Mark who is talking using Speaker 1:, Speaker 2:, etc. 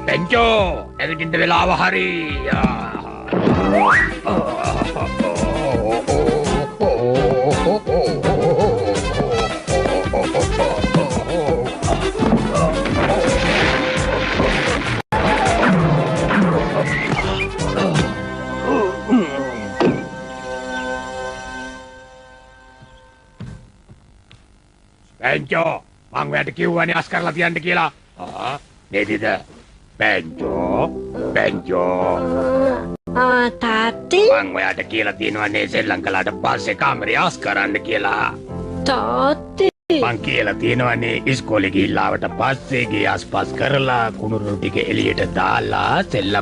Speaker 1: Benjo, everything වෙලාව හරි. Benjo, මං ඔයාලට කිව්වනේ අස් කරලා තියන්න කියලා. නේද? Benjo.
Speaker 2: තාත්තේ
Speaker 1: මං ඔයාලට කියලා තියෙනවානේ සෙල්ලම් කළාට පස්සේ කාමරේ අස් කරන්න කියලා.
Speaker 2: තාත්තේ
Speaker 1: මං කියලා තියෙනවානේ ඉස්කෝලේ ගිහිල්ලා ආවට පස්සේ ගේ අස්පස් කරලා කුණුරු ටික එළියට දාලා සෙල්ලම්